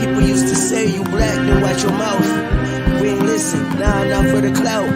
People used to say you black, then watch your mouth. We ain't listen, nah, not for the clout.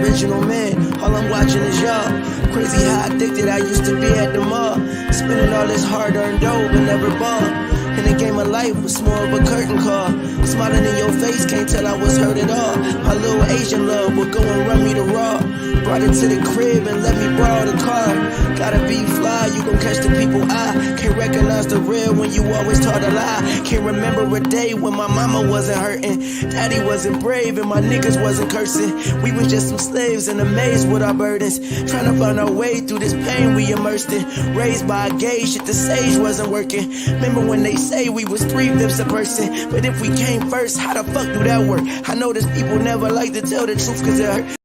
Original man, all I'm watching is y'all. Crazy how addicted I used to be at the mall. Spending all this hard-earned dough, but never bought. In the game of life was more of a curtain call. Smiling in your face, can't tell I was hurt at all. My little Asian love would go and run me the raw. Brought it to the crib and let me borrow the car. Gotta be fly, you gon' catch the people eye. Can't recognize the real when you always taught a lie. Can't remember a day when my mama wasn't hurting. Daddy wasn't brave and my niggas wasn't cursing. We was just some slaves in a maze with our burdens. Trying to find our way through this pain we immersed in. Raised by a gay shit, the sage wasn't working. Remember when they say we was 3/5 a person, but if we came first, how the fuck do that work? I know there's people never like to tell the truth cause it hurt.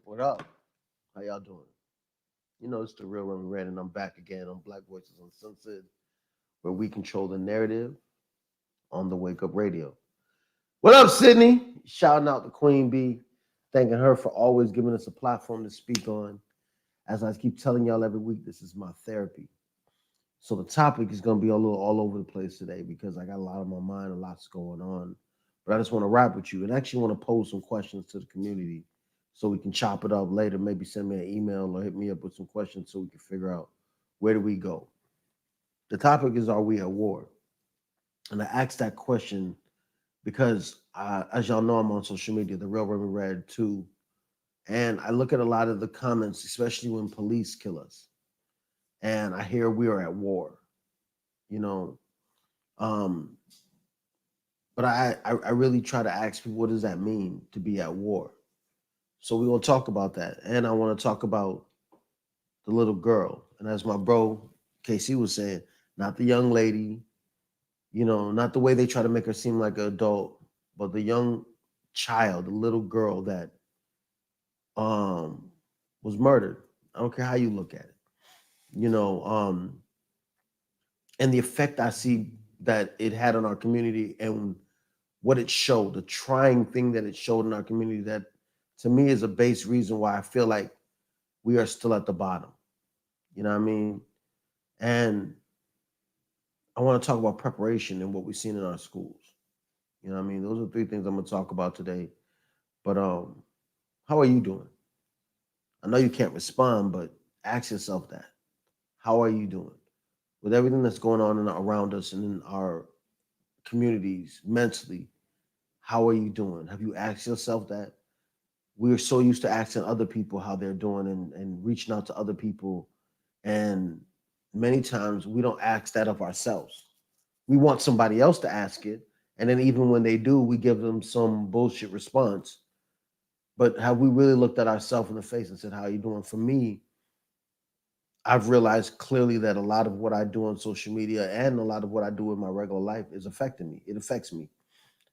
What up? How y'all doing? You know, it's the Real Remy Red, and I'm back again on Black Voices Uncensored, where we control the narrative on the Wake Up Radio. What up, Sydney? Shouting out to Queen Bee, thanking her for always giving us a platform to speak on. As I keep telling y'all every week, this is my therapy. So the topic is going to be a little all over the place today because I got a lot on my mind, a lot's going on. But I just want to rap with you and actually want to pose some questions to the community so we can chop it up later. Maybe send me an email or hit me up with some questions so we can figure out where do we go. The topic is, are we at war? And I asked that question because, as y'all know, I'm on social media, The Real Remy Red too. And I look at a lot of the comments, especially when police kill us. And I hear we are at war, you know. But I really try to ask people, what does that mean to be at war? So we're going to talk about that. And I want to talk about the little girl. And as my bro, KC, was saying, not the young lady, you know, not the way they try to make her seem like an adult, but the young child, the little girl that was murdered. I don't care how you look at it, you know, and the effect I see that it had on our community and what it showed, the trying thing that it showed in our community, that to me is a base reason why I feel like we are still at the bottom. You know what I mean? And I want to talk about preparation and what we've seen in our schools. You know what I mean? Those are three things I'm going to talk about today. But how are you doing? I know you can't respond, but ask yourself that. How are you doing? With everything that's going on around us and in our communities mentally, how are you doing? Have you asked yourself that? We're so used to asking other people how they're doing and reaching out to other people. And many times we don't ask that of ourselves. We want somebody else to ask it. And then even when they do, we give them some bullshit response. But have we really looked at ourselves in the face and said, how are you doing? For me, I've realized clearly that a lot of what I do on social media and a lot of what I do in my regular life is affecting me. It affects me.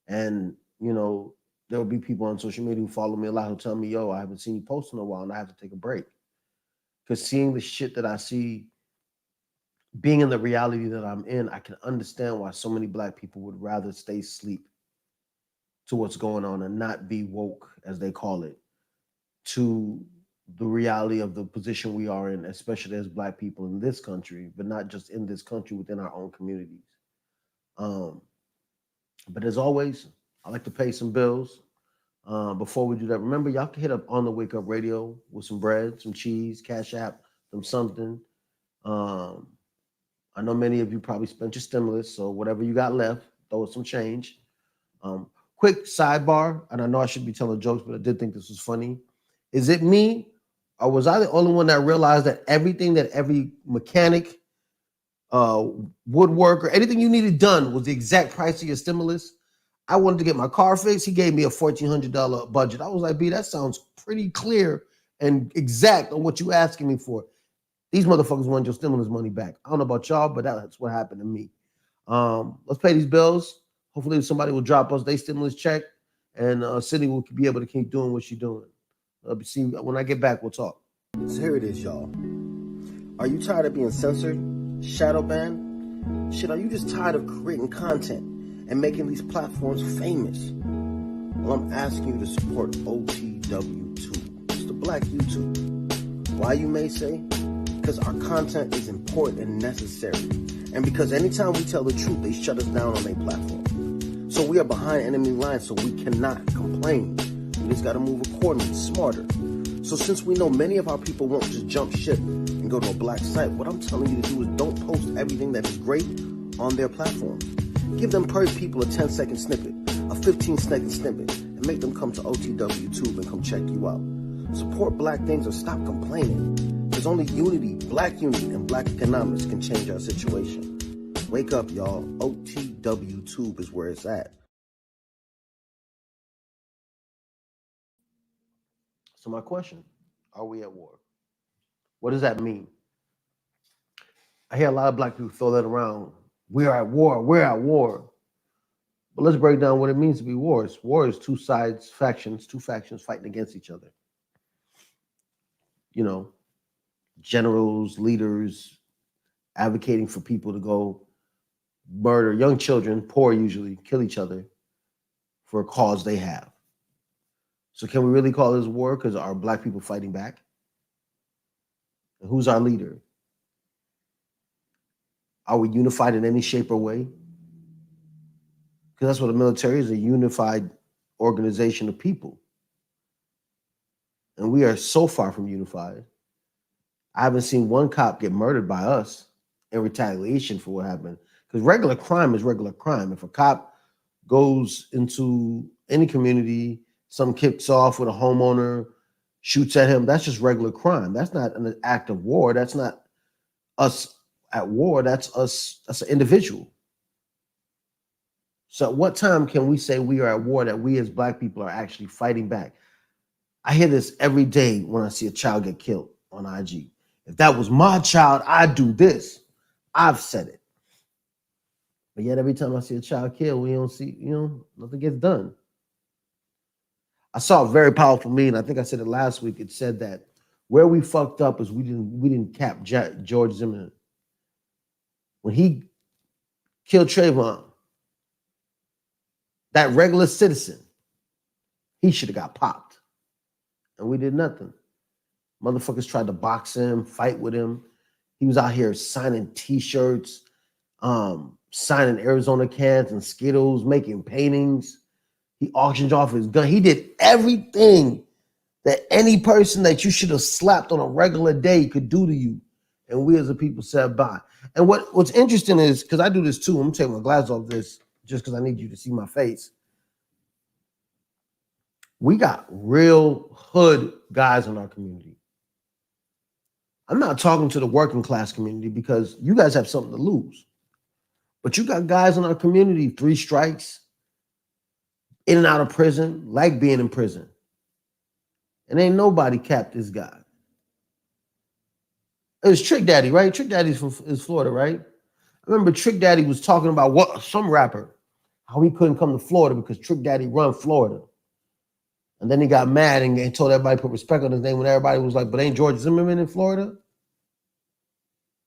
And, you know, there will be people on social media who follow me a lot who tell me, yo, I haven't seen you post in a while and I have to take a break. Because seeing the shit that I see, being in the reality that I'm in, I can understand why so many Black people would rather stay asleep to what's going on and not be woke, as they call it, to the reality of the position we are in, especially as Black people in this country, but not just in this country, within our own communities. But as always, I like to pay some bills. Before we do that, remember, y'all can hit up On the Wake Up Radio with some bread, some cheese, Cash App, some something. I know many of you probably spent your stimulus, so whatever you got left, throw some change. Quick sidebar, and I know I should be telling jokes, but I did think this was funny. Is it me, or was I the only one that realized that everything that every mechanic, woodworker, anything you needed done was the exact price of your stimulus? I wanted to get my car fixed. He gave me a $1,400 budget. I was like, B, that sounds pretty clear and exact on what you asking me for. These motherfuckers want your stimulus money back. I don't know about y'all, but that's what happened to me. Let's pay these bills. Hopefully somebody will drop us their stimulus check, and Sydney will be able to keep doing what she's doing. See, when I get back, we'll talk. So here it is, y'all. Are you tired of being censored, shadow banned? Shit, are you just tired of creating content and making these platforms famous? Well, I'm asking you to support OTW2. It's the Black YouTube. Why, you may say? because our content is important and necessary. And because anytime we tell the truth, they shut us down on their platform. So we are behind enemy lines, so we cannot complain. We just got to move accordingly, smarter. So since we know many of our people won't just jump ship and go to a black site, what I'm telling you to do is don't post everything that is great on their platform. Give them per people a 10-second snippet, a 15-second snippet, and make them come to OTW Tube and come check you out. Support black things or stop complaining. There's only unity, and black economics can change our situation. Wake up, y'all. OTW Tube is where it's at. So my question, are we at war? What does that mean? I hear a lot of black people throw that around. We're at war. We're at war. But let's break down what it means to be wars. War is two factions fighting against each other. You know, generals, leaders, advocating for people to go murder young children, poor usually, kill each other for a cause they have. So can we really call this war? Because are black people fighting back? And who's our leader? Are we unified in any shape or way? Because that's what the military is, a unified organization of people. And we are so far from unified. I haven't seen one cop get murdered by us in retaliation for what happened. Because regular crime is regular crime. If a cop goes into any community, some kicks off with a homeowner, shoots at him, that's just regular crime. That's not an act of war. That's not us at war. That's us, that's an individual. So at what time can we say we are at war, that we as black people are actually fighting back? I hear this every day when I see a child get killed on IG. If that was my child, I'd do this. I've said it. But yet every time I see a child killed, we don't see, nothing gets done. I saw a very powerful meme. I think I said it last week. It said that where we fucked up is we didn't cap George Zimmerman. When he killed Trayvon, that regular citizen, he should have got popped. And we did nothing. Motherfuckers tried to box him, fight with him. He was out here signing T-shirts, signing Arizona cans and Skittles, making paintings. He auctioned off his gun. He did everything that any person that you should have slapped on a regular day could do to you. And we as a people said bye. And what's interesting is, because I do this too, I'm going to take my glasses off this just because I need you to see my face. We got real hood guys in our community. I'm not talking to the working class community because you guys have something to lose. But you got guys in our community, 3 strikes, in and out of prison, like being in prison. And ain't nobody capped this guy. It was Trick Daddy, right? Trick Daddy's is Florida, right? I remember Trick Daddy was talking about some rapper, how he couldn't come to Florida because Trick Daddy run Florida. And then he got mad and told everybody to put respect on his name when everybody was like, but ain't George Zimmerman in Florida?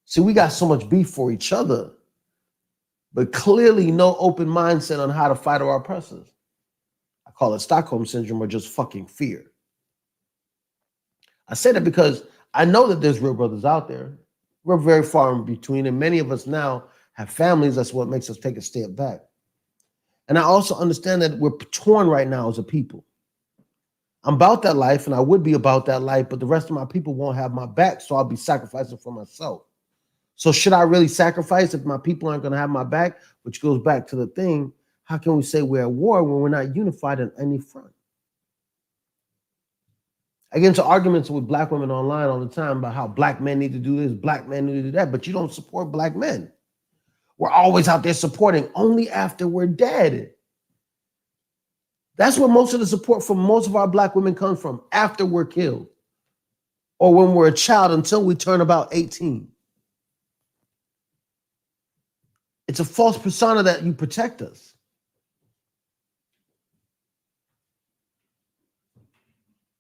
See, we got so much beef for each other, but clearly no open mindset on how to fight our oppressors. I call it Stockholm Syndrome or just fucking fear. I say that because I know that there's real brothers out there. We're very far in between, and many of us now have families. That's what makes us take a step back. And I also understand that we're torn right now as a people. I'm about that life, and I would be about that life, but the rest of my people won't have my back, so I'll be sacrificing for myself. So should I really sacrifice if my people aren't going to have my back? Which goes back to the thing, how can we say we're at war when we're not unified on any front? I get into arguments with black women online all the time about how black men need to do this, black men need to do that, but you don't support black men. We're always out there supporting only after we're dead. That's where most of the support from most of our black women comes from, after we're killed or when we're a child until we turn about 18. It's a false persona that you protect us.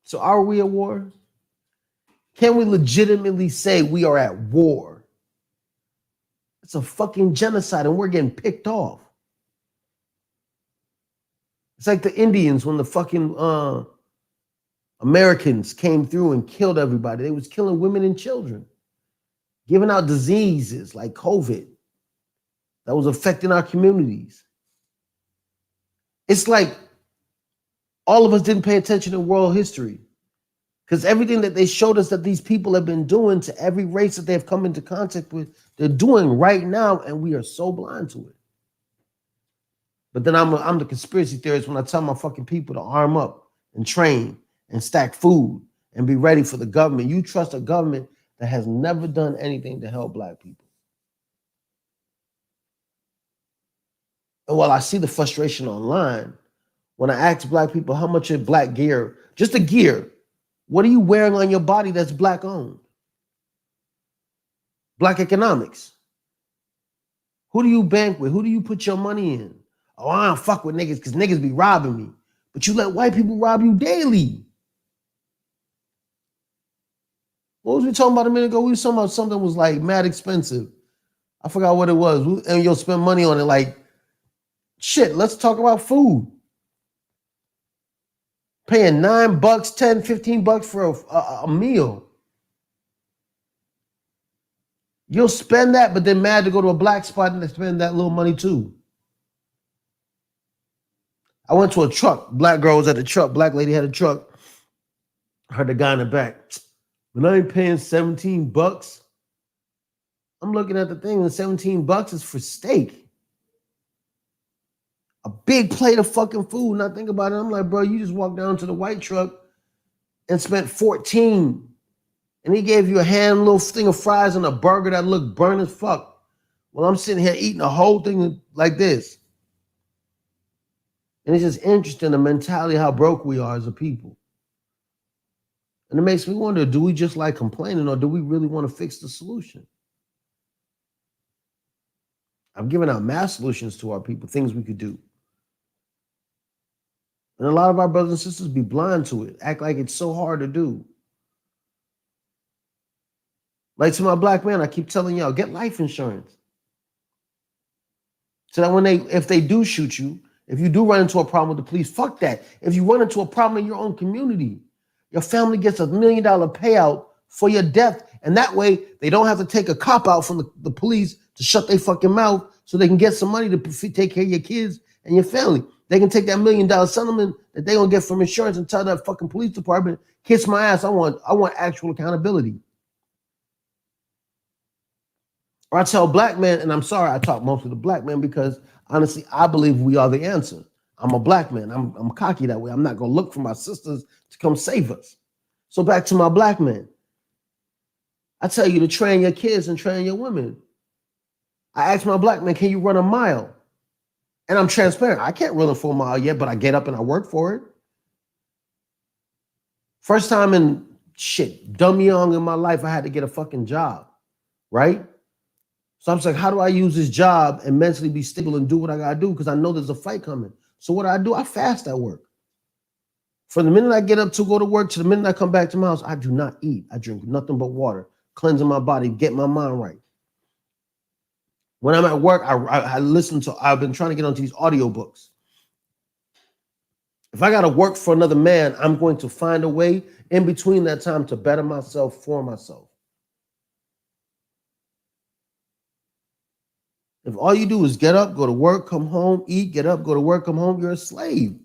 So are we at war? Can we legitimately say we are at war? It's a fucking genocide and we're getting picked off. It's like the Indians when the fucking Americans came through and killed everybody. They was killing women and children. giving out diseases like COVID that was affecting our communities. It's like all of us didn't pay attention in world history, because everything that they showed us that these people have been doing to every race that they've come into contact with, they're doing right now, and we are so blind to it. But then I'm the conspiracy theorist when I tell my fucking people to arm up and train and stack food and be ready for the government. You trust a government that has never done anything to help Black people. And while I see the frustration online, when I ask Black people how much of Black gear, just the gear, what are you wearing on your body that's Black owned? Black economics. Who do you bank with? Who do you put your money in? Oh, I don't fuck with niggas because niggas be robbing me. But you let white people rob you daily. What was we talking about a minute ago? We were talking about something that was like mad expensive. I forgot what it was. And you'll spend money on it like, shit, let's talk about food. Paying $9, $10, $15 for a meal. You'll spend that, but then mad to go to a Black spot and spend that little money too. I went to a truck. Black girl was at the truck. Black lady had a truck. Heard the guy in the back. But I ain't paying $17. I'm looking at the thing, and $17 is for steak. A big plate of fucking food. And I think about it, I'm like, bro, you just walked down to the white truck and spent $14. And he gave you a hand little thing of fries and a burger that looked burnt as fuck. Well, I'm sitting here eating a whole thing like this. And it's just interesting, the mentality of how broke we are as a people. And it makes me wonder, do we just like complaining, or do we really want to fix the solution? I'm giving out mass solutions to our people, things we could do. And a lot of our brothers and sisters be blind to it, act like it's so hard to do. Like to my Black man, I keep telling y'all, get life insurance. So that if they do shoot you, if you do run into a problem with the police, fuck that. If you run into a problem in your own community, your family gets $1 million payout for your death. And that way they don't have to take a cop out from the police to shut their fucking mouth so they can get some money to take care of your kids and your family. They can take that $1 million settlement that they're gonna get from insurance and tell that fucking police department, kiss my ass, I want actual accountability. Or I tell Black men, and I'm sorry I talk mostly to Black men because honestly, I believe we are the answer. I'm a Black man. I'm cocky that way. I'm not gonna look for my sisters to come save us. So back to my Black men. I tell you to train your kids and train your women. I ask my Black men, can you run a mile? And I'm transparent. I can't run a full mile yet, but I get up and I work for it. First time in dumb young in my life, I had to get a fucking job, right? So I'm like, how do I use this job and mentally be stable and do what I gotta do? Because I know there's a fight coming. So what do? I fast at work. From the minute I get up to go to work to the minute I come back to my house, I do not eat. I drink nothing but water, cleansing my body, get my mind right. When I'm at work, I listen to, I've been trying to get onto these audiobooks. If I gotta work for another man, I'm going to find a way in between that time to better myself for myself. If all you do is get up, go to work, come home, eat, get up, go to work, come home, you're a slave.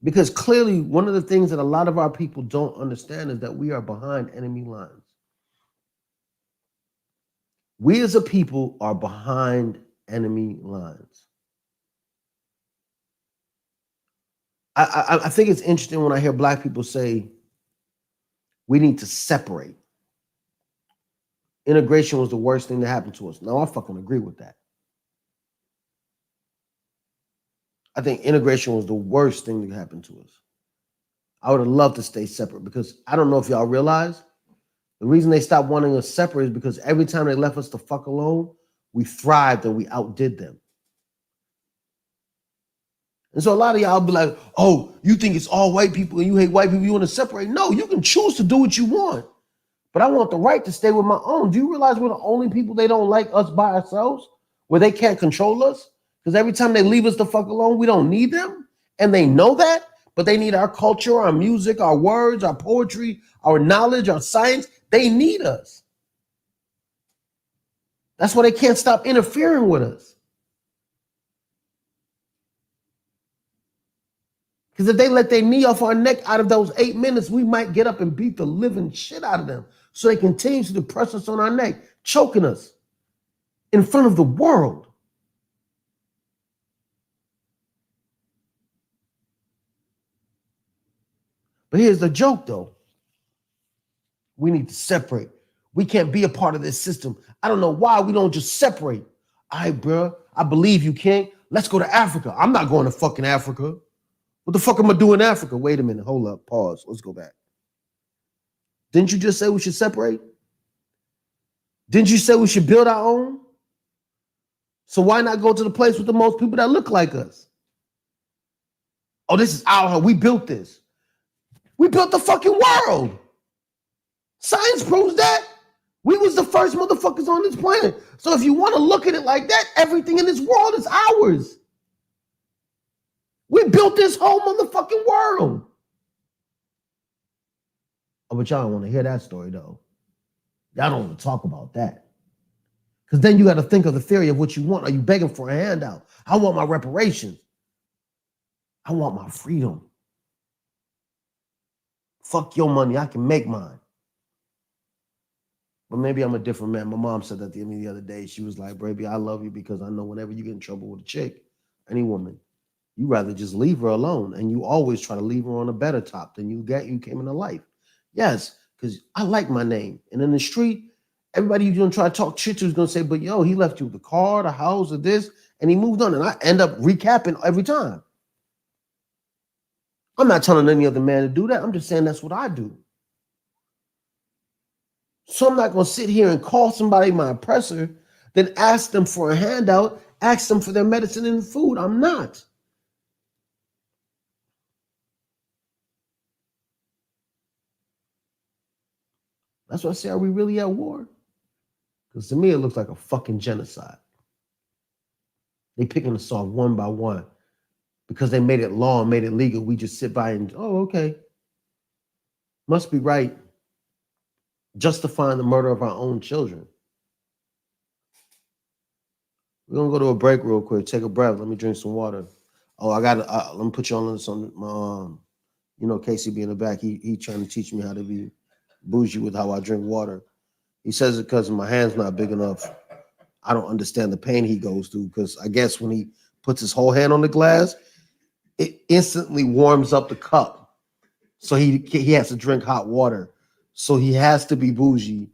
Because clearly, one of the things that a lot of our people don't understand is that we are behind enemy lines. We as a people are behind enemy lines. I think it's interesting when I hear Black people say, we need to separate. Integration was the worst thing that happened to us. Now, I fucking agree with that. I think integration was the worst thing that happened to us. I would have loved to stay separate because I don't know if y'all realize the reason they stopped wanting us separate is because every time they left us the fuck alone, we thrived and we outdid them. And so a lot of y'all be like, oh, you think it's all white people and you hate white people, you want to separate? No, you can choose to do what you want. But I want the right to stay with my own. Do you realize we're the only people they don't like us by ourselves, where they can't control us? Because every time they leave us the fuck alone, we don't need them. And they know that, but they need our culture, our music, our words, our poetry, our knowledge, our science. They need us. That's why they can't stop interfering with us. Because if they let their knee off our neck out of those 8 minutes, we might get up and beat the living shit out of them. So they continue to press us on our neck, choking us in front of the world. But here's the joke, though. We need to separate. We can't be a part of this system. I don't know why we don't just separate. All right, bro, I believe you can't. Let's go to Africa. I'm not going to fucking Africa. What the fuck am I doing in Africa? Wait a minute. Hold up. Pause. Let's go back. Didn't you just say we should separate? Didn't you say we should build our own? So why not go to the place with the most people that look like us? Oh, this is our home. We built this. We built the fucking world. Science proves that. We was the first motherfuckers on this planet. So if you want to look at it like that, everything in this world is ours. We built this whole motherfucking world. Oh, but y'all don't want to hear that story, though. Y'all don't want to talk about that. Because then you got to think of the theory of what you want. Are you begging for a handout? I want my reparations. I want my freedom. Fuck your money. I can make mine. But maybe I'm a different man. My mom said that to me the other day. She was like, baby, I love you because I know whenever you get in trouble with a chick, any woman, you rather just leave her alone. And you always try to leave her on a better top than you came into life. Yes, because I like my name. And in the street, everybody you're going to try to talk shit to is going to say, but yo, he left you the car, the house, or this, and he moved on. And I end up recapping every time. I'm not telling any other man to do that. I'm just saying that's what I do. So I'm not going to sit here and call somebody my oppressor, then ask them for a handout, ask them for their medicine and food. I'm not. That's why I say, are we really at war? Because to me, it looks like a fucking genocide. They picking us off one by one. Because they made it law and made it legal, we just sit by and, oh, okay. Must be right. Justifying the murder of our own children. We're going to go to a break real quick. Take a breath. Let me drink some water. Oh, I got to, let me put you on some, KCB in the back. He trying to teach me how to be bougie with how I drink water. He says it because my hand's not big enough. I don't understand the pain he goes through because I guess when he puts his whole hand on the glass, it instantly warms up the cup. So he has to drink hot water. So he has to be bougie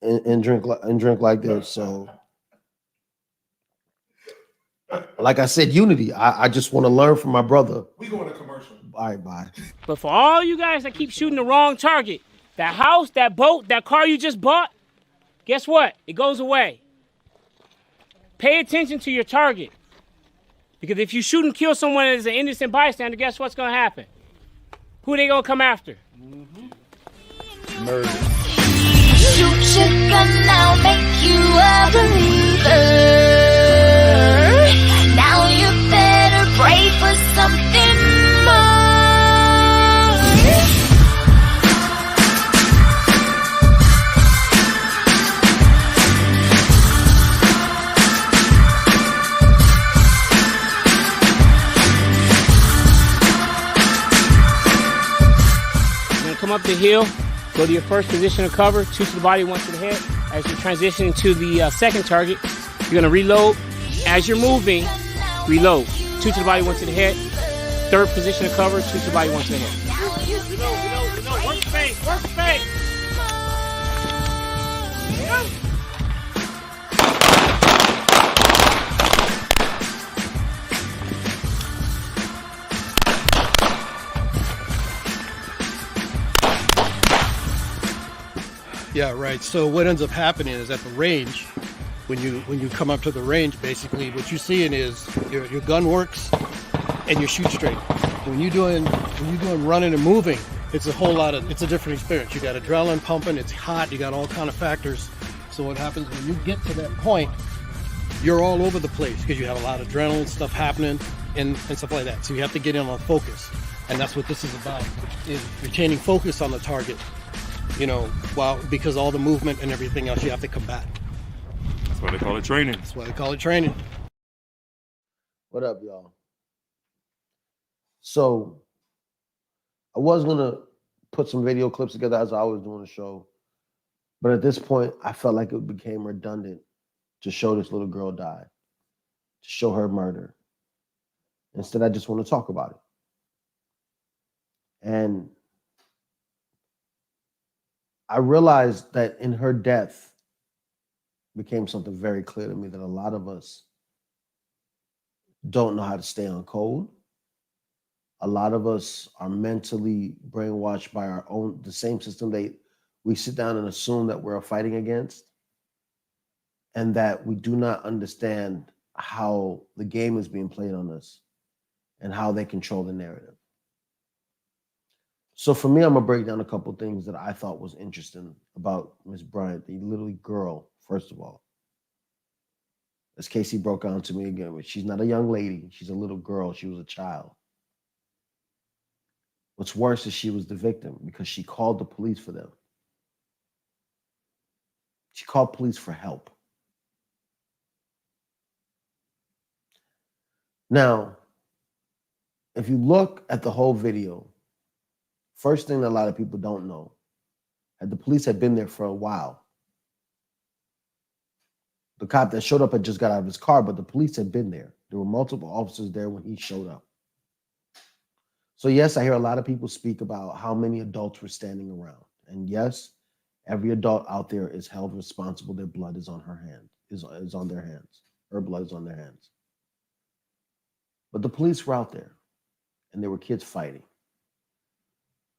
and drink like this. So, like I said, unity. I just want to learn from my brother. We going to commercial. All right, bye. But for all you guys that keep shooting the wrong target, that house, that boat, that car you just bought, guess what? It goes away. Pay attention to your target. Because if you shoot and kill someone as an innocent bystander, guess what's going to happen? Who are they going to come after? Murder. Shoot your gun, now make you a believer. Now you better pray for something more. You're going to come up the hill. Go to your first position of cover, 2 to the body, 1 to the head. As you're transitioning to the second target, you're going to reload. As you're moving, reload. 2 to the body, 1 to the head. Third position of cover, 2 to the body, 1 to the head. Reload. Work space, work space. Yeah, right. So what ends up happening is at the range, when you come up to the range, basically what you're seeing is your gun works and you shoot straight. When you're doing running and moving, it's a different experience. You got adrenaline pumping, it's hot, you got all kind of factors. So what happens when you get to that point, you're all over the place because you have a lot of adrenaline stuff happening and stuff like that. So you have to get in on focus. And that's what this is about, is retaining focus on the target. because all the movement and everything else you have to combat. That's why they call it training. That's why they call it training. What up, y'all? So I was gonna put some video clips together as I was doing the show, but at this point, I felt like it became redundant to show this little girl die, to show her murder. Instead, I just want to talk about it. And I realized that in her death became something very clear to me, that a lot of us don't know how to stay on code. A lot of us are mentally brainwashed by the same system we sit down and assume that we're fighting against, and that we do not understand how the game is being played on us and how they control the narrative. So for me, I'm gonna break down a couple of things that I thought was interesting about Miss Bryant, the little girl, first of all. As Casey broke down to me again, she's not a young lady, she's a little girl, she was a child. What's worse is she was the victim because she called the police for them. She called police for help. Now, if you look at the whole video, first thing that a lot of people don't know, the police had been there for a while. The cop that showed up had just got out of his car, but the police had been there. There were multiple officers there when he showed up. So yes, I hear a lot of people speak about how many adults were standing around. And yes, every adult out there is held responsible. Their blood is on her hand, is on their hands. Her blood is on their hands. But the police were out there, and there were kids fighting.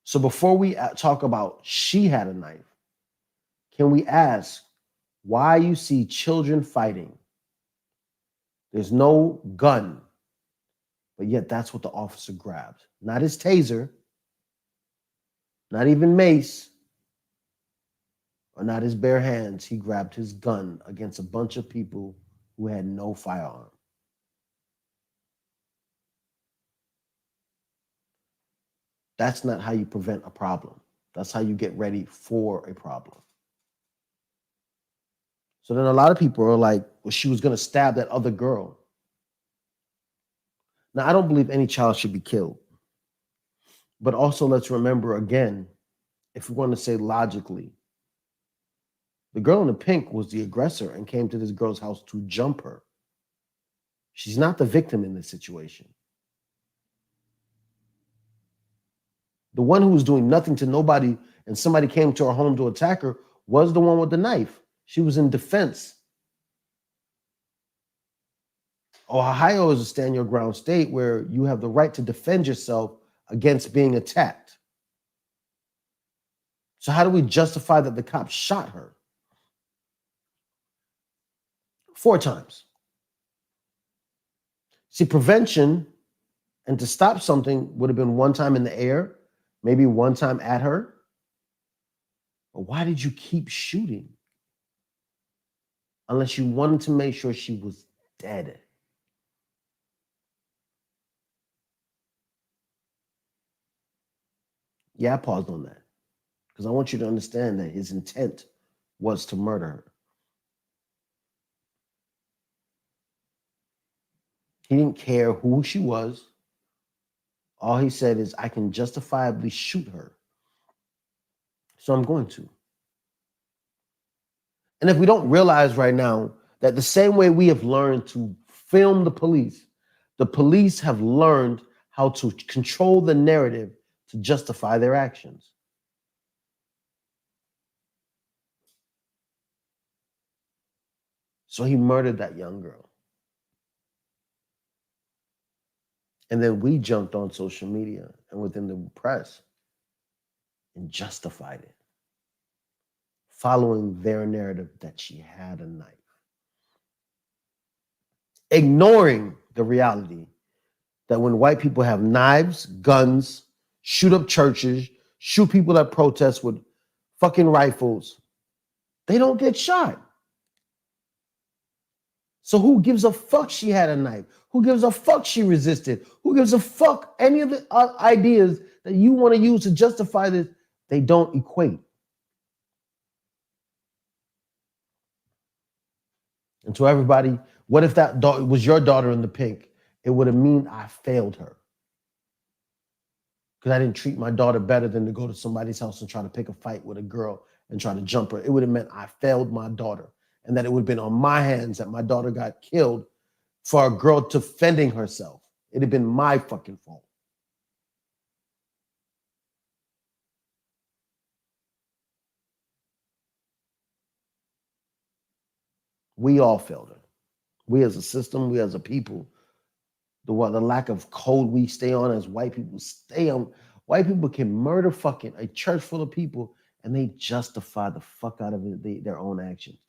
So before we talk about she had a knife, can we ask why you see children fighting? There's no gun, but yet that's what the officer grabbed. Not his taser, not even mace, or not his bare hands. He grabbed his gun against a bunch of people who had no firearm. That's not how you prevent a problem. That's how you get ready for a problem. So then a lot of people are like, well, she was going to stab that other girl. Now, I don't believe any child should be killed. But also let's remember again, if we want to say logically, the girl in the pink was the aggressor and came to this girl's house to jump her. She's not the victim in this situation. The one who was doing nothing to nobody and somebody came to her home to attack her was the one with the knife. She was in defense. Ohio is a stand your ground state where you have the right to defend yourself against being attacked. So how do we justify that the cop shot her? 4 times. See, prevention and to stop something would have been 1 time in the air, maybe 1 time at her. But why did you keep shooting? Unless you wanted to make sure she was dead. Yeah, I paused on that because I want you to understand that his intent was to murder her. He didn't care who she was. All he said is, I can justifiably shoot her. So I'm going to. And if we don't realize right now that the same way we have learned to film the police have learned how to control the narrative to justify their actions. So he murdered that young girl. And then we jumped on social media and within the press and justified it, following their narrative that she had a knife, ignoring the reality that when white people have knives, guns, shoot up churches, shoot people that protest with fucking rifles, they don't get shot. So who gives a fuck she had a knife? Who gives a fuck she resisted? Who gives a fuck any of the ideas that you want to use to justify this? They don't equate. And to everybody, what if that was your daughter in the pink? It would have mean I failed her. Because I didn't treat my daughter better than to go to somebody's house and try to pick a fight with a girl and try to jump her. It would have meant I failed my daughter, and that it would have been on my hands that my daughter got killed for a girl defending herself. It'd have been my fucking fault. We all failed her. We as a system, we as a people, the lack of code we stay on as white people stay on. White people can murder fucking a church full of people and they justify the fuck out of it, their own actions.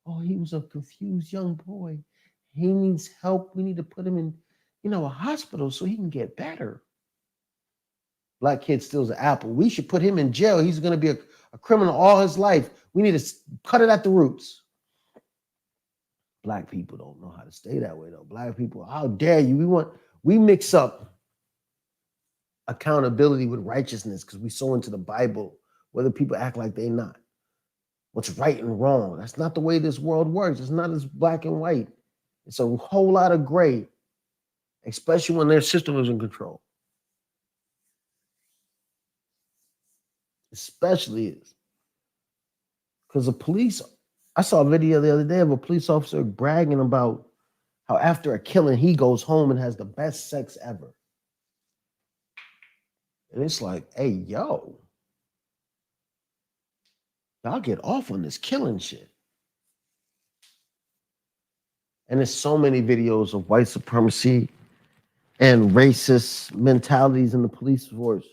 Oh, he was a confused young boy. He needs help. We need to put him in, a hospital so he can get better. Black kid steals an apple. We should put him in jail. He's going to be a criminal all his life. We need to cut it at the roots. Black people don't know how to stay that way, though. Black people, how dare you? We mix up accountability with righteousness because we so into the Bible, whether people act like they're not. What's right and wrong. That's not the way this world works. It's not as black and white. It's a whole lot of gray, especially when their system is in control. Especially is. Because the police, I saw a video the other day of a police officer bragging about how after a killing, he goes home and has the best sex ever. And it's like, hey, yo, y'all get off on this killing shit. And there's so many videos of white supremacy and racist mentalities in the police force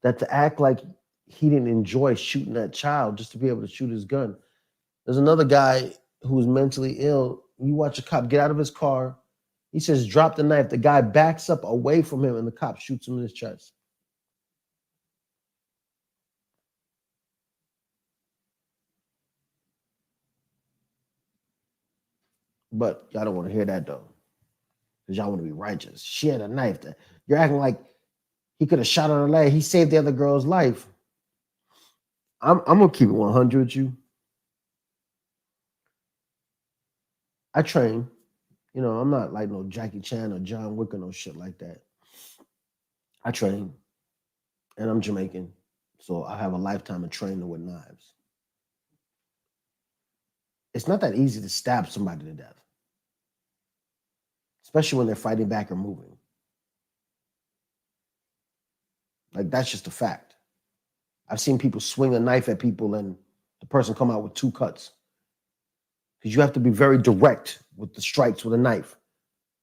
that to act like he didn't enjoy shooting that child just to be able to shoot his gun. There's another guy who's mentally ill. You watch a cop get out of his car. He says, drop the knife. The guy backs up away from him and the cop shoots him in his chest. But y'all don't want to hear that though. Because y'all want to be righteous. She had a knife. You're acting like he could have shot her in the leg. He saved the other girl's life. I'm going to keep it 100 with you. I train. I'm not like no Jackie Chan or John Wick or no shit like that. I train. And I'm Jamaican. So I have a lifetime of training with knives. It's not that easy to stab somebody to death. Especially when they're fighting back or moving. Like, that's just a fact. I've seen people swing a knife at people and the person come out with 2 cuts. Because you have to be very direct with the strikes with a knife.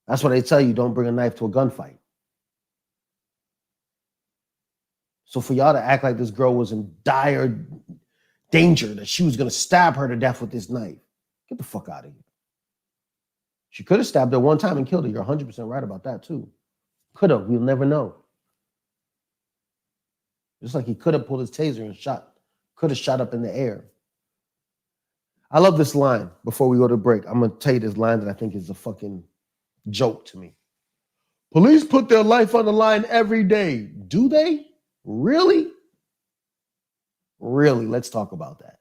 That's why they tell you don't bring a knife to a gunfight. So for y'all to act like this girl was in dire danger, that she was going to stab her to death with this knife, get the fuck out of here. She could have stabbed her one time and killed her. You're 100% right about that too. Could have. We'll never know. Just like he could have pulled his taser and could have shot up in the air. I love this line before we go to break. I'm going to tell you this line that I think is a fucking joke to me. Police put their life on the line every day. Do they? Really? Really? Let's talk about that.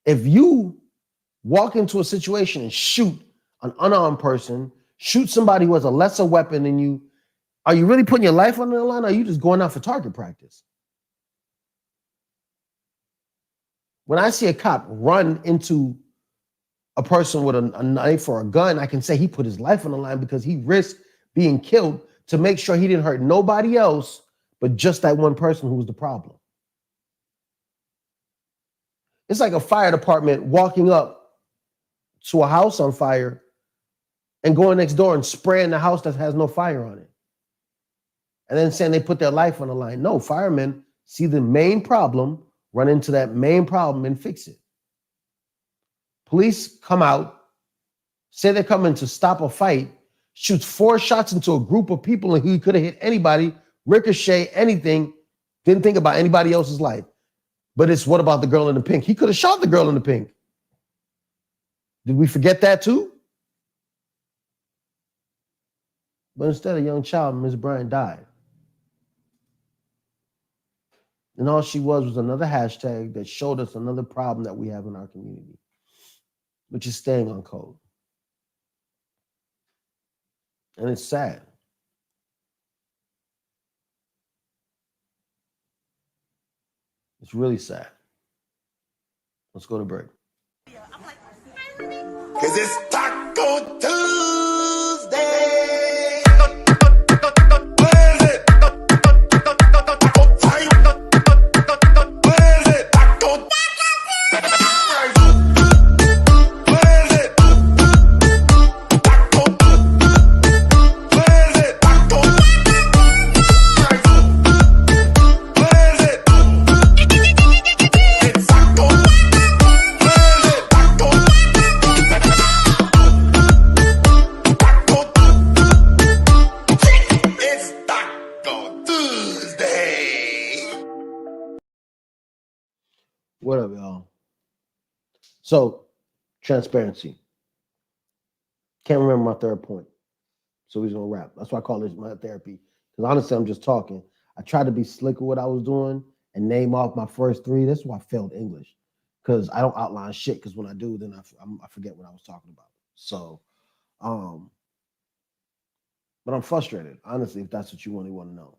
If you walk into a situation and shoot an unarmed person, shoot somebody who has a lesser weapon than you, are you really putting your life on the line, or are you just going out for target practice? When I see a cop run into a person with a knife or a gun, I can say he put his life on the line because he risked being killed to make sure he didn't hurt nobody else but just that one person who was the problem. It's like a fire department walking up to a house on fire and going next door and spraying the house that has no fire on it. And then saying they put their life on the line. No, firemen see the main problem, run into that main problem and fix it. Police come out, say they're coming to stop a fight, shoots 4 shots into a group of people and he could have hit anybody, ricochet, anything, didn't think about anybody else's life. But it's what about the girl in the pink? He could have shot the girl in the pink. Did we forget that too? But instead, a young child, Ms. Bryant, died. And all she was another hashtag that showed us another problem that we have in our community. but you're staying on code. And it's sad. It's really sad. Let's go to break. Cause it's Taco Tuesday. Where is it? Taco time. Where is it? Taco. Where is it? Taco. Where is it? Taco. Where is it? It's Taco. Where is it? Taco. It's Taco Tuesday. What up, y'all? So, transparency. Can't remember my third point. So he's gonna wrap. That's why I call this my therapy. Because honestly, I'm just talking. I tried to be slick with what I was doing and name off my first three. That's why I failed English. Because I don't outline shit. Because when I do, then I forget what I was talking about. So, but I'm frustrated, honestly, if that's what you really want to know.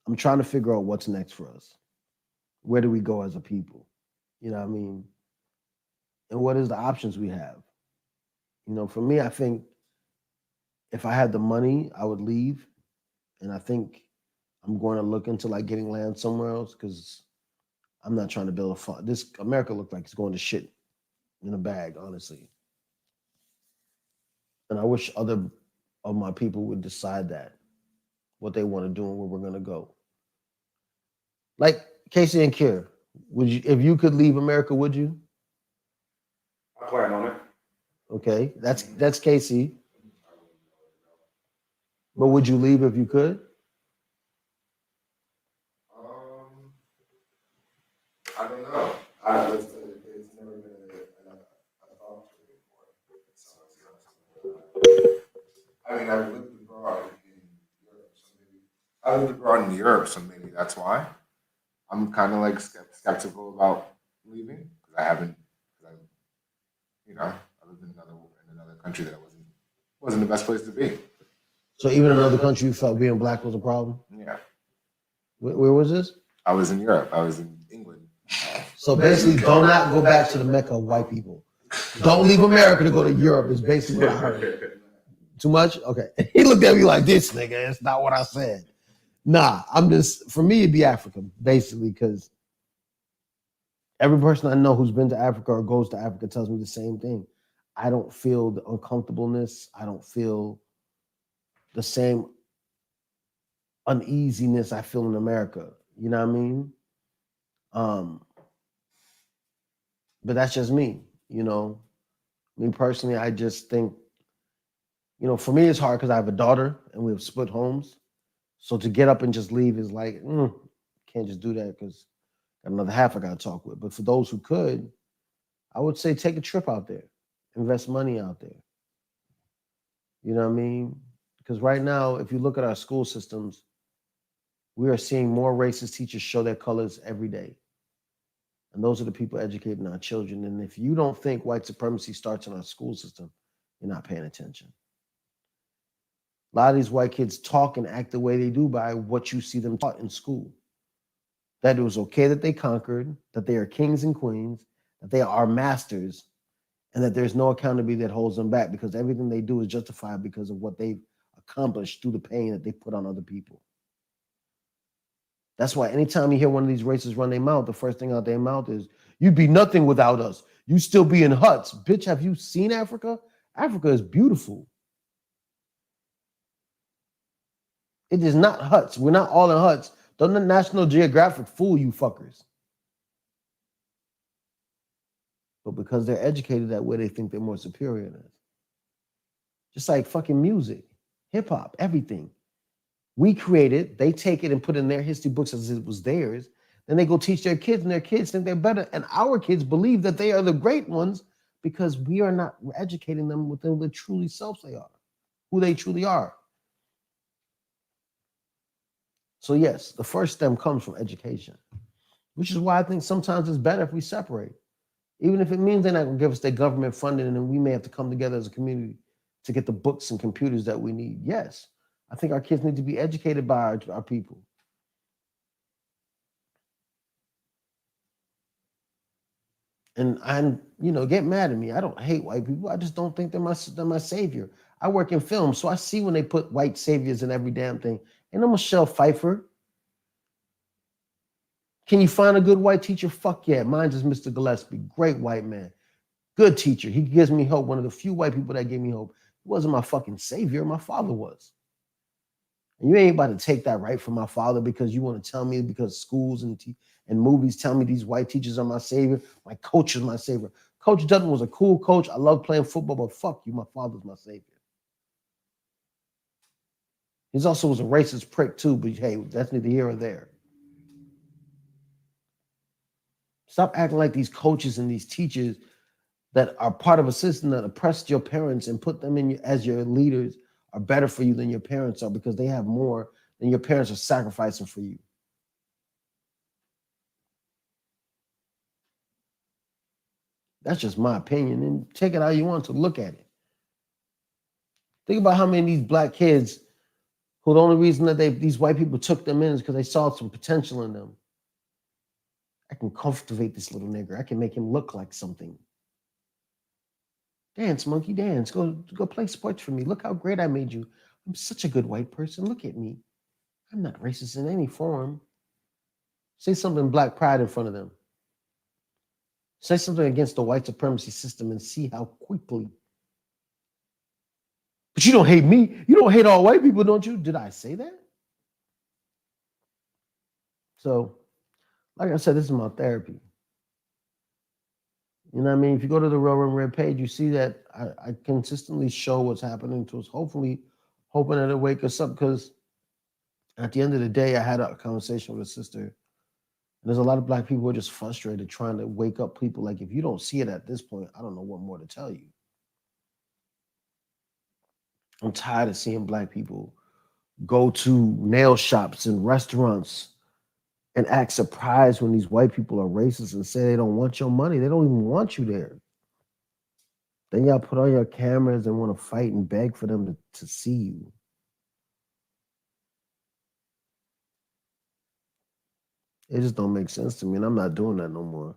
I'm trying to figure out what's next for us. Where do we go as a people? You know what I mean? And what is the options we have? You know, for me, I think if I had the money, I would leave. And I think I'm going to look into like getting land somewhere else because I'm not trying to build a farm. This America looks like it's going to shit in a bag, honestly. And I wish other of my people would decide that, what they want to do and where we're going to go. Like Casey and Kier, would you, if you could leave America, would you? I plan on it. Okay, that's Casey. But would you leave if you could? I don't know. It's never been a thought to me before. I mean, I've lived abroad in Europe, so maybe I lived abroad in Europe, so maybe that's why. I'm kind of like skeptical about leaving because I haven't, I lived in another country that wasn't the best place to be. So even in another country, you felt being black was a problem? Yeah, Where was this? I was in Europe. I was in England. So basically, do not go back to the Mecca of white people. Don't leave America to go to Europe is basically what I heard. Too much? Okay. He looked at me like, this nigga, it's not what I said. Nah, for me, it'd be Africa, basically, because every person I know who's been to Africa or goes to Africa tells me the same thing. I don't feel the uncomfortableness. I don't feel the same uneasiness I feel in America. You know what I mean? But that's just me, you know. Me personally, I just think, you know, for me, it's hard because I have a daughter and we have split homes. So to get up and just leave is like, can't just do that because got another half I got to talk with. But for those who could, I would say take a trip out there, invest money out there. You know what I mean? Because right now, if you look at our school systems, we are seeing more racist teachers show their colors every day. And those are the people educating our children. And if you don't think white supremacy starts in our school system, you're not paying attention. A lot of these white kids talk and act the way they do by what you see them taught in school. That it was okay that they conquered, that they are kings and queens, that they are masters, and that there's no accountability that holds them back because everything they do is justified because of what they've accomplished through the pain that they put on other people. That's why anytime you hear one of these racists run their mouth, the first thing out their mouth is, you'd be nothing without us. You still be in huts. Bitch, have you seen Africa? Africa is beautiful. It is not huts. We're not all in huts. Don't the National Geographic fool you fuckers. But because they're educated that way, they think they're more superior than us. Just like fucking music, hip hop, everything. We create it, they take it and put it in their history books as it was theirs. Then they go teach their kids, and their kids think they're better. And our kids believe that they are the great ones because we are not educating them with who they truly selves they are, who they truly are. So yes, the first step comes from education, which is why I think sometimes it's better if we separate. Even if it means they're not going to give us their government funding and then we may have to come together as a community to get the books and computers that we need. Yes, I think our kids need to be educated by our people. And get mad at me. I don't hate white people. I just don't think they're my savior. I work in film, so I see when they put white saviors in every damn thing. And I'm Michelle Pfeiffer. Can you find a good white teacher? Fuck yeah. Mine's is Mr. Gillespie. Great white man. Good teacher. He gives me hope. One of the few white people that gave me hope. He wasn't my fucking savior. My father was. And you ain't about to take that right from my father because you want to tell me because schools and movies tell me these white teachers are my savior. My coach is my savior. Coach Dutton was a cool coach. I love playing football, but fuck you. My father's my savior. He also was a racist prick too, but hey, that's neither here or there. Stop acting like these coaches and these teachers that are part of a system that oppressed your parents and put them in as your leaders are better for you than your parents are because they have more than your parents are sacrificing for you. That's just my opinion, and take it how you want to look at it. Think about how many of these black kids who the only reason that these white people took them in is because they saw some potential in them. I can cultivate this little nigger. I can make him look like something. Dance, monkey, dance. Go play sports for me. Look how great I made you. I'm such a good white person. Look at me. I'm not racist in any form. Say something black pride in front of them. Say something against the white supremacy system and see how quickly. But you don't hate me. You don't hate all white people, don't you? Did I say that? So, like I said, this is my therapy. You know what I mean? If you go to the Real Rim Red page, you see that I consistently show what's happening to us, hopefully hoping that it'll wake us up, because at the end of the day, I had a conversation with a sister, and there's a lot of black people who are just frustrated trying to wake up people. Like, if you don't see it at this point, I don't know what more to tell you. I'm tired of seeing black people go to nail shops and restaurants and act surprised when these white people are racist and say they don't want your money. They don't even want you there. Then y'all put on your cameras and want to fight and beg for them to see you. It just don't make sense to me, and I'm not doing that no more.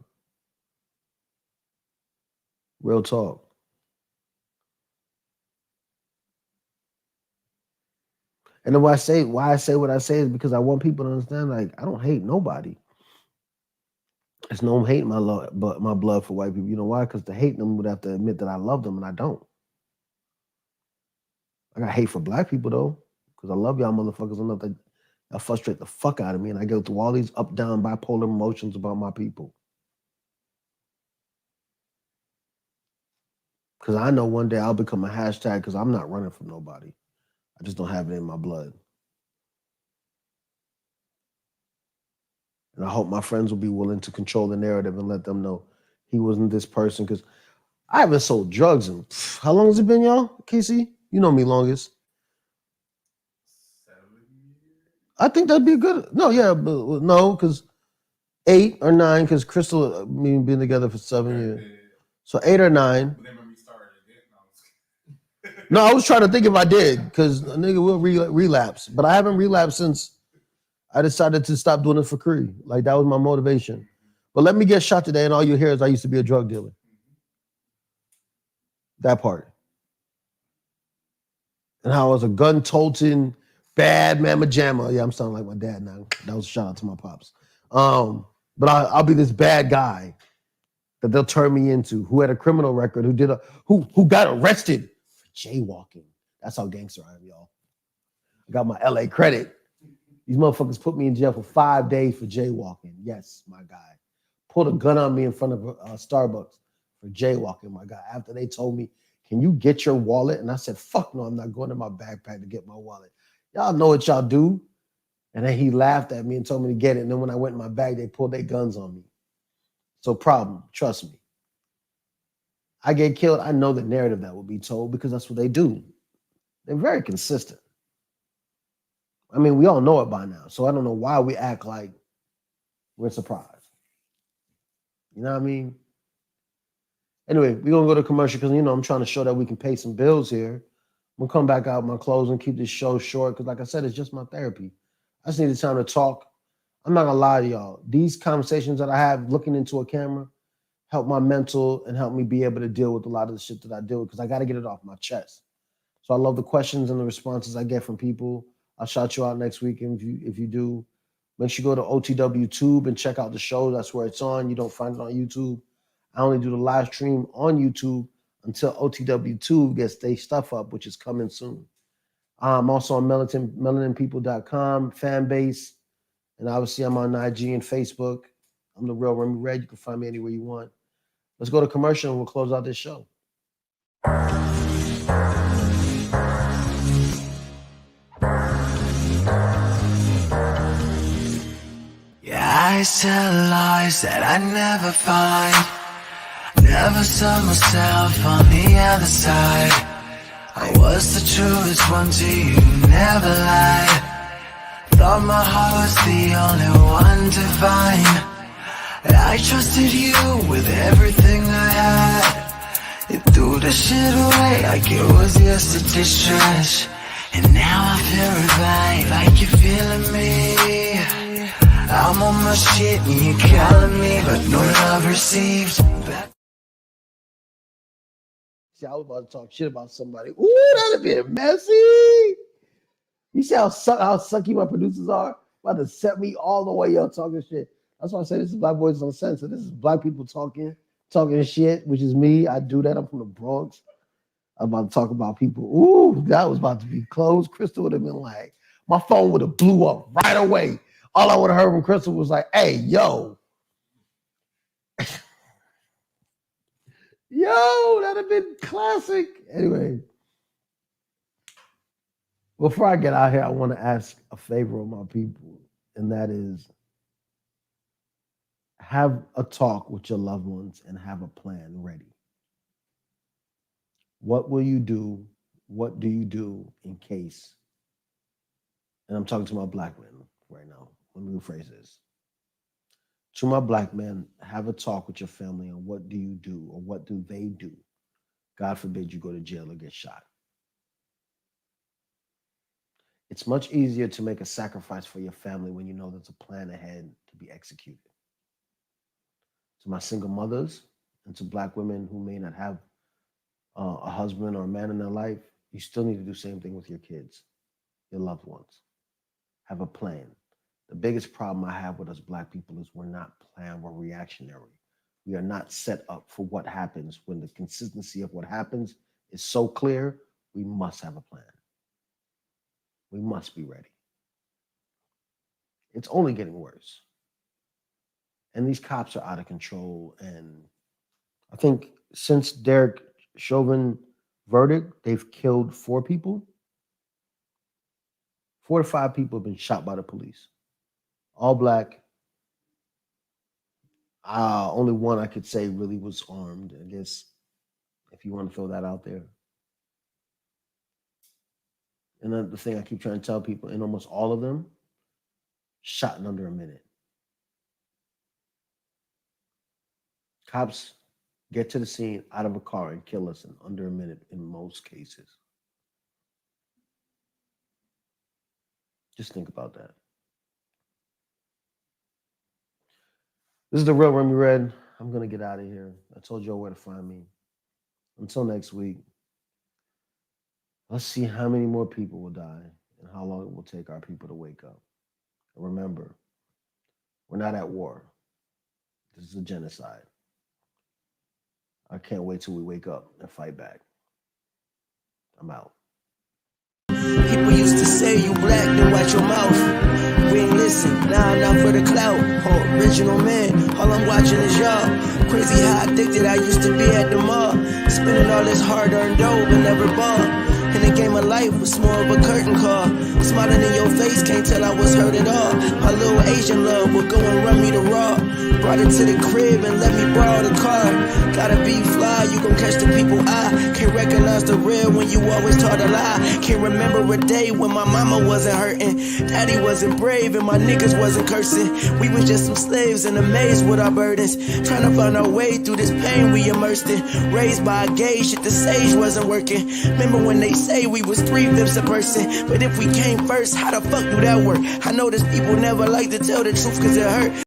Real talk. And then why I say what I say is because I want people to understand, like, I don't hate nobody. There's no hate in my blood for white people. You know why? Because to hate them would have to admit that I love them, and I don't. I got hate for black people, though, because I love y'all motherfuckers enough that y'all frustrate the fuck out of me, and I go through all these up, down, bipolar emotions about my people. Because I know one day I'll become a hashtag because I'm not running from nobody. I just don't have it in my blood. And I hope my friends will be willing to control the narrative and let them know he wasn't this person. Because I haven't sold drugs in, how long has it been, y'all? Casey? You know me longest. 7 years? I think that'd be good. No, yeah, but no, because 8 or 9, because Crystal, me and been together for 7 years. So 8 or 9. Whenever we started, No, I was trying to think if I did, because a nigga will relapse. But I haven't relapsed since I decided to stop doing it for free. Like, that was my motivation. But let me get shot today, and all you hear is I used to be a drug dealer. That part. And how I was a gun-toting, bad mamma jamma. Yeah, I'm sounding like my dad now. That was a shout out to my pops. But I'll be this bad guy that they'll turn me into, who had a criminal record, who got arrested for jaywalking. That's how gangster I am, y'all. I got my LA credit. These motherfuckers put me in jail for 5 days for jaywalking. Yes, my guy. Pulled a gun on me in front of Starbucks for jaywalking, my guy. After they told me, can you get your wallet? And I said, fuck no, I'm not going to my backpack to get my wallet. Y'all know what y'all do. And then he laughed at me and told me to get it. And then when I went in my bag, they pulled their guns on me. So problem, trust me. I get killed, I know the narrative that will be told because that's what they do. They're very consistent. I mean, we all know it by now, so I don't know why we act like we're surprised. You know what I mean? Anyway, we're gonna go to commercial because I'm trying to show that we can pay some bills here. I'm gonna come back out with my clothes and keep this show short because, like I said, it's just my therapy. I just needed time to talk. I'm not gonna lie to y'all. These conversations that I have looking into a camera help my mental and help me be able to deal with a lot of the shit that I deal with because I got to get it off my chest. So I love the questions and the responses I get from people. I'll shout you out next week if you do. Make sure you go to OTW Tube and check out the show. That's where it's on. You don't find it on YouTube. I only do the live stream on YouTube until OTW Tube gets their stuff up, which is coming soon. I'm also on melaninpeople.com, fan base, and obviously I'm on IG and Facebook. I'm the real Remy Red. You can find me anywhere you want. Let's go to commercial and we'll close out this show. Yeah, I tell lies that I never find. Never saw myself on the other side. I was the truest one to you, never lied. Thought my heart was the only one to find. I trusted you with everything I had. You threw the shit away like it was yesterday's trash. And now I feel revived like you're feeling me. I'm on my shit and you're calling me, but no love received. See, I was about to talk shit about somebody. Ooh, that'd be messy. You see how sucky my producers are? About to set me all the way up talking shit. That's why I say this is Black Boys Uncensored. This is black people talking shit, which is me. I do that. I'm from the Bronx. I'm about to talk about people. Ooh, that was about to be closed. Crystal would have been like, my phone would have blew up right away. All I would have heard from Crystal was like, hey, yo. Yo, that'd have been classic. Anyway, before I get out here, I want to ask a favor of my people, and that is have a talk with your loved ones and have a plan ready. What will you do? What do you do in case? And I'm talking to my black men right now. Let me rephrase this. To my black men, have a talk with your family on what do you do or what do they do? God forbid you go to jail or get shot. It's much easier to make a sacrifice for your family when you know there's a plan ahead to be executed. To my single mothers and to black women who may not have a husband or a man in their life, you still need to do the same thing with your kids, your loved ones. Have a plan. The biggest problem I have with us black people is we're not planned, we're reactionary. We are not set up for what happens. When the consistency of what happens is so clear, we must have a plan. We must be ready. It's only getting worse. And these cops are out of control. And I think since Derek Chauvin verdict, they've killed 4 people. 4 to 5 people have been shot by the police. All black. Only one I could say really was armed, I guess, if you want to throw that out there. And then the thing I keep trying to tell people, in almost all of them, shot in under a minute. Cops get to the scene out of a car and kill us in under a minute in most cases. Just think about that. This is the real Remy Red. I'm going to get out of here. I told y'all where to find me. Until next week, let's see how many more people will die and how long it will take our people to wake up. And remember, we're not at war. This is a genocide. I can't wait till we wake up and fight back. I'm out. People used to say you black, then watch your mouth. We ain't listen, nah, not for the clout. Original man, all I'm watching is y'all. Crazy how addicted I used to be at the mall. Spending all this hard-earned dough, but never ball. In the game of life was more of a curtain call. Smiling in your face, can't tell I was hurt at all. My little Asian love would go and run me the raw. Brought it to the crib and let me borrow the car. Gotta be fly, you gon' catch the people I can't Can't recognize the real when you always taught a lie. Can't remember a day when my mama wasn't hurting, daddy wasn't brave, and my niggas wasn't cursing. We was just some slaves in a maze with our burdens, trying to find our way through this pain we immersed in. Raised by a gay shit, the sage wasn't working. Remember when they say we was 3/5 a person, but if we came first, how the fuck do that work? I know there's people never like to tell the truth cause it hurt,